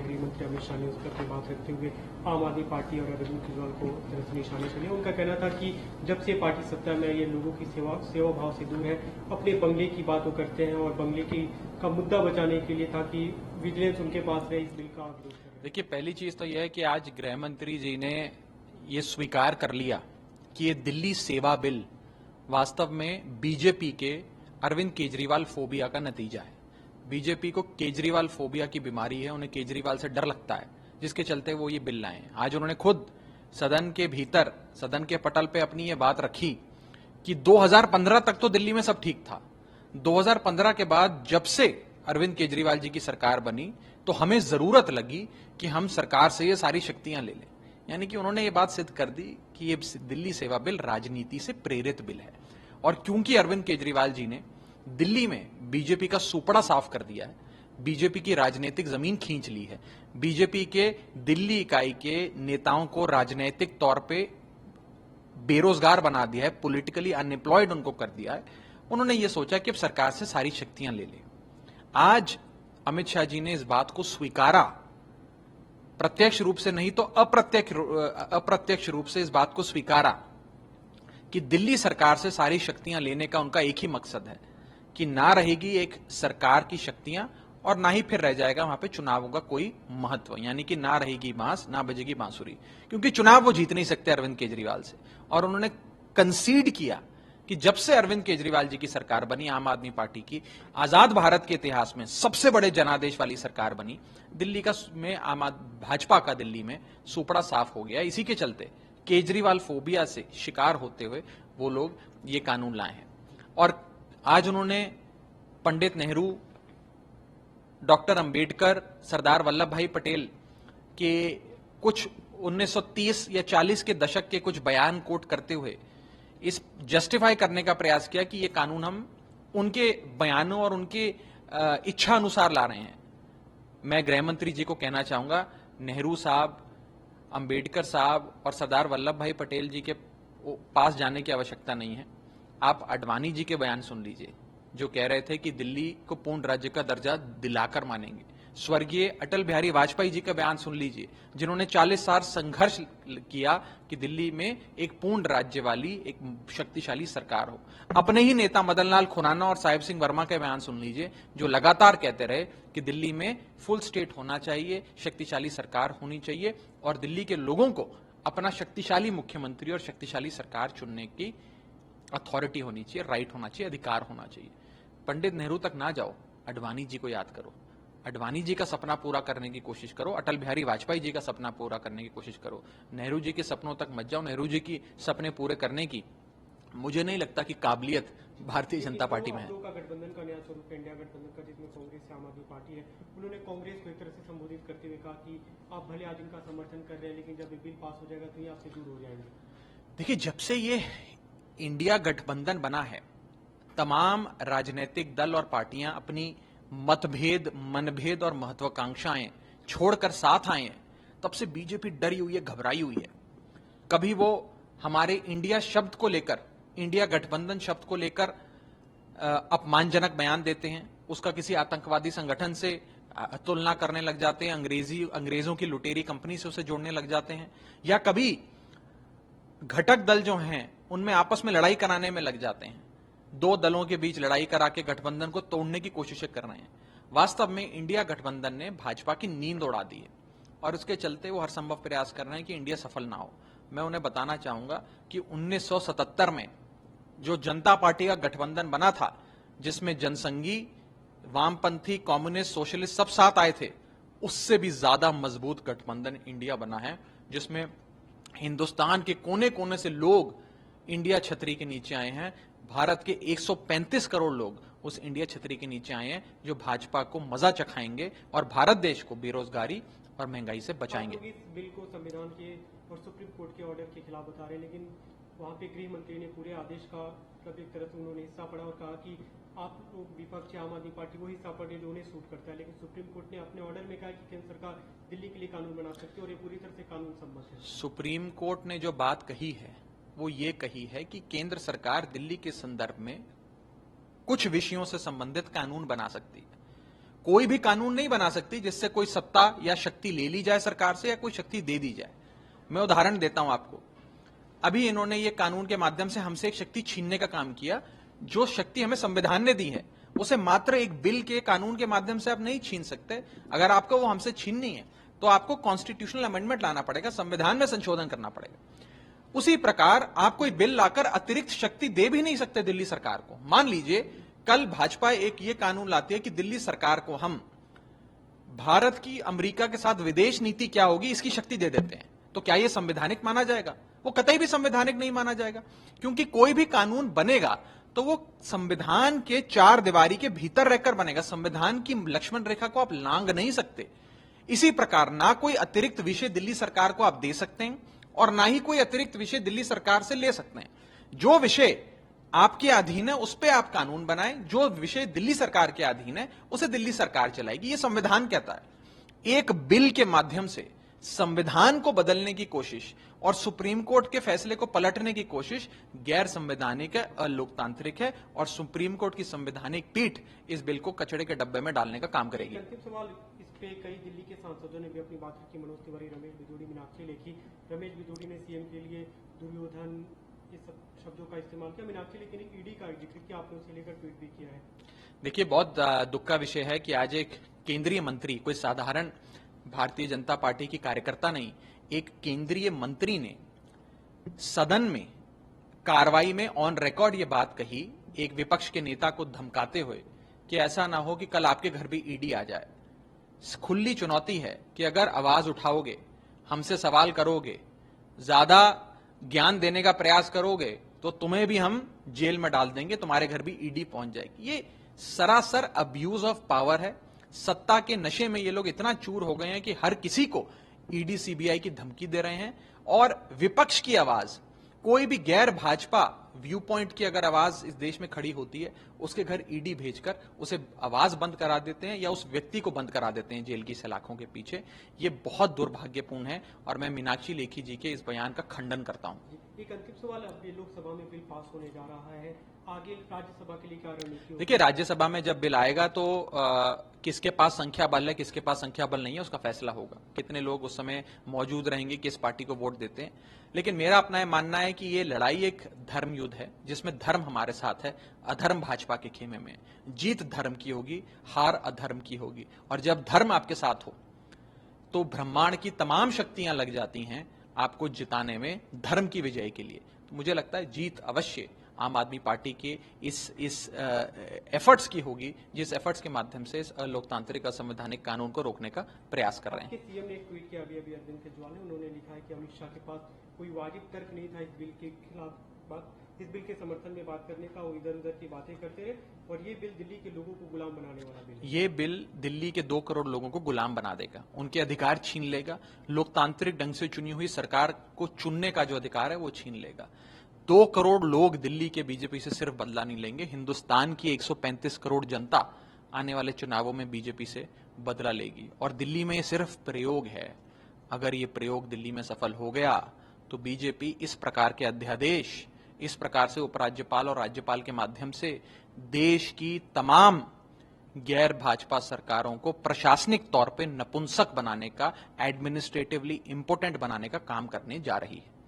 केंद्रीय गृह मंत्री अमित शाह ने उस पर बात रखते हुए आम आदमी पार्टी और अरविंद केजरीवाल को तरह से निशाने चले। उनका कहना था कि जब से पार्टी सत्ता में ये लोगों की सेवा भाव से दूर है, अपने बंगले की बातों करते हैं और बंगले का मुद्दा बचाने के लिए ताकि विजिलेंस उनके पास रहे, इस बिल का विरोध कर रहे हैं। देखिए, पहली चीज तो यह है कि आज गृह मंत्री जी ने ये स्वीकार कर लिया कि ये दिल्ली सेवा बिल वास्तव में बीजेपी के अरविंद केजरीवाल फोबिया का नतीजा है। बीजेपी को केजरीवाल फोबिया की बीमारी है, उन्हें केजरीवाल से डर लगता है, जिसके चलते वो ये बिल लाए हैं। आज उन्होंने खुद सदन के भीतर, सदन के पटल पे अपनी ये बात रखी कि 2015 तक तो दिल्ली में सब ठीक था। 2015 के बाद जब से अरविंद केजरीवाल जी की सरकार बनी तो हमें जरूरत लगी कि हम सरकार से ये सारी शक्तियां ले लें। यानी कि उन्होंने ये बात सिद्ध कर दी कि ये दिल्ली सेवा बिल राजनीति से प्रेरित बिल है। और क्योंकि अरविंद केजरीवाल जी ने दिल्ली में बीजेपी का सुपड़ा साफ कर दिया है, बीजेपी की राजनीतिक जमीन खींच ली है, बीजेपी के दिल्ली इकाई के नेताओं को राजनीतिक तौर पे बेरोजगार बना दिया है, पॉलिटिकली अनएम्प्लॉयड उनको कर दिया है, उन्होंने ये सोचा कि अब सरकार से सारी शक्तियां ले लें। आज अमित शाह जी ने इस बात को स्वीकारा, प्रत्यक्ष रूप से नहीं तो अप्रत्यक्ष रूप से इस बात को स्वीकारा कि दिल्ली सरकार से सारी शक्तियां लेने का उनका एक ही मकसद है कि ना रहेगी एक सरकार की शक्तियां और ना ही फिर रह जाएगा वहां पे चुनावों का कोई महत्व। यानी कि ना रहेगी बांस, ना बजेगी बांसुरी, क्योंकि चुनाव वो जीत नहीं सकते अरविंद केजरीवाल से। और उन्होंने कंसीड किया कि जब से अरविंद केजरीवाल जी की सरकार बनी, आम आदमी पार्टी की आजाद भारत के इतिहास में सबसे बड़े जनादेश वाली सरकार बनी, दिल्ली का में भाजपा का दिल्ली में सुपड़ा साफ हो गया। इसी के चलते केजरीवाल फोबिया से शिकार होते हुए वो लोग ये कानून लाए हैं। और आज उन्होंने पंडित नेहरू, डॉक्टर अंबेडकर, सरदार वल्लभ भाई पटेल के कुछ 1930 या 40 के दशक के कुछ बयान कोट करते हुए इस जस्टिफाई करने का प्रयास किया कि ये कानून हम उनके बयानों और उनके इच्छा अनुसार ला रहे हैं। मैं गृह मंत्री जी को कहना चाहूंगा, नेहरू साहब, अंबेडकर साहब और सरदार वल्लभ भाई पटेल जी के पास जाने की आवश्यकता नहीं है। आप आडवाणी जी के बयान सुन लीजिए, जो कह रहे थे कि दिल्ली को पूर्ण राज्य का दर्जा दिलाकर मानेंगे। स्वर्गीय अटल बिहारी वाजपेयी जी का बयान सुन लीजिए, जिन्होंने 40 साल संघर्ष किया कि दिल्ली में एक पूर्ण राज्य वाली एक शक्तिशाली सरकार हो। अपने ही नेता मदन लाल खुराना और साहिब सिंह वर्मा का बयान सुन लीजिए, जो लगातार कहते रहे कि दिल्ली में फुल स्टेट होना चाहिए, शक्तिशाली सरकार होनी चाहिए और दिल्ली के लोगों को अपना शक्तिशाली मुख्यमंत्री और शक्तिशाली सरकार चुनने की अथॉरिटी होनी चाहिए, राइट होना चाहिए, अधिकार होना चाहिए। पंडित नेहरू तक ना जाओ, आडवाणी जी को याद करो, आडवाणी जी का सपना पूरा करने की कोशिश करो, अटल बिहारी वाजपेयी जी का सपना पूरा करने की कोशिश करो। नेहरू जी के सपनों तक मत जाओ। नेहरू जी की सपने पूरे करने की मुझे नहीं लगता कि काबिलियत भारतीय जनता पार्टी में है। गठबंधन का नया स्वरूप इंडिया गठबंधन का, जिसमें कांग्रेस से आम आदमी पार्टी है, उन्होंने कांग्रेस को एक तरह से संबोधित करते हुए कहा कि आप भले आज इनका समर्थन कर रहे हैं, लेकिन जब ये बिल पास हो जाएगा तो ये आपसे दूर हो जाएंगे। देखिए, जब से ये इंडिया गठबंधन बना है, तमाम राजनीतिक दल और पार्टियां अपनी मतभेद, मनभेद और महत्वाकांक्षाएं छोड़कर साथ आए हैं, तब से बीजेपी डरी हुई है, घबराई हुई है। कभी वो हमारे इंडिया शब्द को लेकर, इंडिया गठबंधन शब्द को लेकर अपमानजनक बयान देते हैं, उसका किसी आतंकवादी संगठन से तुलना करने लग जाते हैं, अंग्रेजों की लुटेरी कंपनी से उसे जोड़ने लग जाते हैं, या कभी घटक दल जो हैं उनमें आपस में लड़ाई कराने में लग जाते हैं। दो दलों के बीच लड़ाई करा के गठबंधन को तोड़ने की कोशिशें कर रहे हैं। वास्तव में इंडिया गठबंधन ने भाजपा की नींद उड़ा दी है और उसके चलते वो हर संभव प्रयास कर रहे हैं कि इंडिया सफल ना हो। मैं उन्हें बताना चाहूंगा कि 1977 में जो जनता पार्टी का गठबंधन बना था, जिसमें जनसंघी, वामपंथी, कम्युनिस्ट, सोशलिस्ट सब साथ आए थे, उससे भी ज्यादा मजबूत गठबंधन इंडिया बना है, जिसमें हिंदुस्तान के कोने कोने से लोग इंडिया छतरी के नीचे आए हैं। भारत के 135 करोड़ लोग उस इंडिया छतरी के नीचे आए हैं, जो भाजपा को मजा चखाएंगे और भारत देश को बेरोजगारी और महंगाई से बचाएंगे। इस बिल को संविधान के और सुप्रीम कोर्ट के ऑर्डर के खिलाफ बता रहे हैं, लेकिन वहां पे गृह मंत्री ने पूरे आदेश का एक तरह से उन्होंने हिस्सा पढ़ा और कहा कि आप लोग विपक्ष आम आदमी पार्टी वो हिस्सा पढ़े जो उन्हें सूट करता है। लेकिन सुप्रीम कोर्ट ने अपने ऑर्डर में कहा कि केंद्र सरकार दिल्ली के लिए कानून बना सकती है और ये पूरी तरह से कानून सम्मत है। सुप्रीम कोर्ट ने जो बात कही है वो ये कही है कि केंद्र सरकार दिल्ली के संदर्भ में कुछ विषयों से संबंधित कानून बना सकती है। कोई भी कानून नहीं बना सकती जिससे कोई सत्ता या शक्ति ले ली जाए सरकार से या कोई शक्ति दे दी जाए। मैं उदाहरण देता हूं आपको। अभी इन्होंने ये कानून के माध्यम से हमसे एक शक्ति छीनने का काम किया। जो शक्ति हमें संविधान ने दी है उसे मात्र एक बिल के कानून के माध्यम से आप नहीं छीन सकते। अगर आपको वो हमसे छीननी है तो आपको कॉन्स्टिट्यूशनल अमेंडमेंट लाना पड़ेगा, संविधान में संशोधन करना पड़ेगा। उसी प्रकार आप कोई बिल लाकर अतिरिक्त शक्ति दे भी नहीं सकते दिल्ली सरकार को। मान लीजिए कल भाजपा एक ये कानून लाती है कि दिल्ली सरकार को हम भारत की अमेरिका के साथ विदेश नीति क्या होगी इसकी शक्ति दे देते हैं, तो क्या यह संवैधानिक माना जाएगा? वो कतई भी संवैधानिक नहीं माना जाएगा, क्योंकि कोई भी कानून बनेगा तो वो संविधान के चार दीवारी के भीतर रहकर बनेगा। संविधान की लक्ष्मण रेखा को आप लांघ नहीं सकते। इसी प्रकार ना कोई अतिरिक्त विषय दिल्ली सरकार को आप दे सकते हैं और ना ही कोई अतिरिक्त विषय दिल्ली सरकार से ले सकते हैं। जो विषय आपके अधीन है उस पर आप कानून बनाएं, जो विषय दिल्ली सरकार के अधीन है उसे दिल्ली सरकार चलाएगी। ये संविधान कहता है। एक बिल के माध्यम से संविधान को बदलने की कोशिश और सुप्रीम कोर्ट के फैसले को पलटने की कोशिश गैर संवैधानिक है, अलोकतांत्रिक है और सुप्रीम कोर्ट की संवैधानिक पीठ इस बिल को कचड़े के डब्बे में डालने का काम करेगी। अंतिम सवाल इस पे कई दिल्ली के सांसदों ने भी अपनी बात रखी। मनोज तिवारी, रमेश बिधूड़ी, मीनाक्षी लेखी। रमेश बिधूड़ी ने सीएम के लिए दुर्योधन ये सब शब्दों का इस्तेमाल किया। मीनाक्षी लेखी ने ईडी का जिक्र किया, आपने उसे लेकर ट्वीट भी किया है। देखिए, बहुत दुख का विषय है कि आज एक केंद्रीय मंत्री, कोई साधारण भारतीय जनता पार्टी की कार्यकर्ता नहीं, एक केंद्रीय मंत्री ने सदन में कार्रवाई में ऑन रिकॉर्ड ये बात कही, एक विपक्ष के नेता को धमकाते हुए कि ऐसा ना हो कि कल आपके घर भी ईडी आ जाए। खुली चुनौती है कि अगर आवाज उठाओगे, हमसे सवाल करोगे, ज्यादा ज्ञान देने का प्रयास करोगे तो तुम्हें भी हम जेल में डाल देंगे, तुम्हारे घर भी ईडी पहुंच जाएगी। ये सरासर अब्यूज ऑफ पावर है। सत्ता के नशे में ये लोग इतना चूर हो गए हैं कि हर किसी को ईडी सीबीआई की धमकी दे रहे हैं। और विपक्ष की आवाज, कोई भी गैर भाजपा व्यू पॉइंट की अगर आवाज इस देश में खड़ी होती है, उसके घर ईडी भेजकर उसे आवाज बंद करा देते हैं या उस व्यक्ति को बंद करा देते हैं जेल की सलाखों के पीछे। ये बहुत दुर्भाग्यपूर्ण है और मैं मीनाक्षी लेखी जी के इस बयान का खंडन करता हूं। एक अंतिम सवाल, अब ये लोकसभा में बिल पास होने जा रहा है, आगे राज्यसभा के लिए क्या रणनीति? देखिए, राज्यसभा में जब बिल आएगा तो किसके पास संख्या बल है, किसके पास संख्या बल नहीं है, उसका फैसला होगा। कितने लोग उस समय मौजूद रहेंगे, किस पार्टी को वोट देते हैं। लेकिन मेरा अपना यह मानना है कि ये लड़ाई एक धर्म युद्ध है जिसमें धर्म हमारे साथ है, अधर्म भाजपा के खेमे में। जीत धर्म की होगी, हार अधर्म की होगी। और जब धर्म आपके साथ हो तो ब्रह्मांड की तमाम शक्तियां लग जाती हैं आपको जिताने में, धर्म की विजय के लिए। तो मुझे लगता है जीत अवश्य आम आदमी पार्टी के इस एफर्ट्स की होगी, जिस एफर्ट्स के माध्यम से इस लोकतांत्रिक असंवैधानिक कानून को रोकने का प्रयास कर रहे हैं। सीएम ने एक ट्वीट किया अभी अरविंद केजरीवाल ने, उन्होंने लिखा है कि अमित शाह के पास कोई वाजिब तर्क नहीं था इस बिल के खिलाफ इस बिल के समर्थन में बात करने का। वो इधर उधर की बातें करते रहे और ये बिल दिल्ली के लोगों को गुलाम बनाने वाला बिल है। ये बिल दिल्ली के 2 करोड़ लोगों को गुलाम बना देगा, उनके अधिकार छीन लेगा। लोकतांत्रिक ढंग से चुनी हुई सरकार को चुनने का जो अधिकार है वो छीन लेगा। 2 करोड़ लोग दिल्ली के बीजेपी से सिर्फ बदला नहीं लेंगे, हिंदुस्तान की 135 करोड़ जनता आने वाले चुनावों में बीजेपी से बदला लेगी। और दिल्ली में ये सिर्फ प्रयोग है। अगर ये प्रयोग दिल्ली में सफल हो गया तो बीजेपी इस प्रकार के अध्यादेश, इस प्रकार से उपराज्यपाल और राज्यपाल के माध्यम से देश की तमाम गैर भाजपा सरकारों को प्रशासनिक तौर पे नपुंसक बनाने का, एडमिनिस्ट्रेटिवली इंपोर्टेंट बनाने का काम करने जा रही है।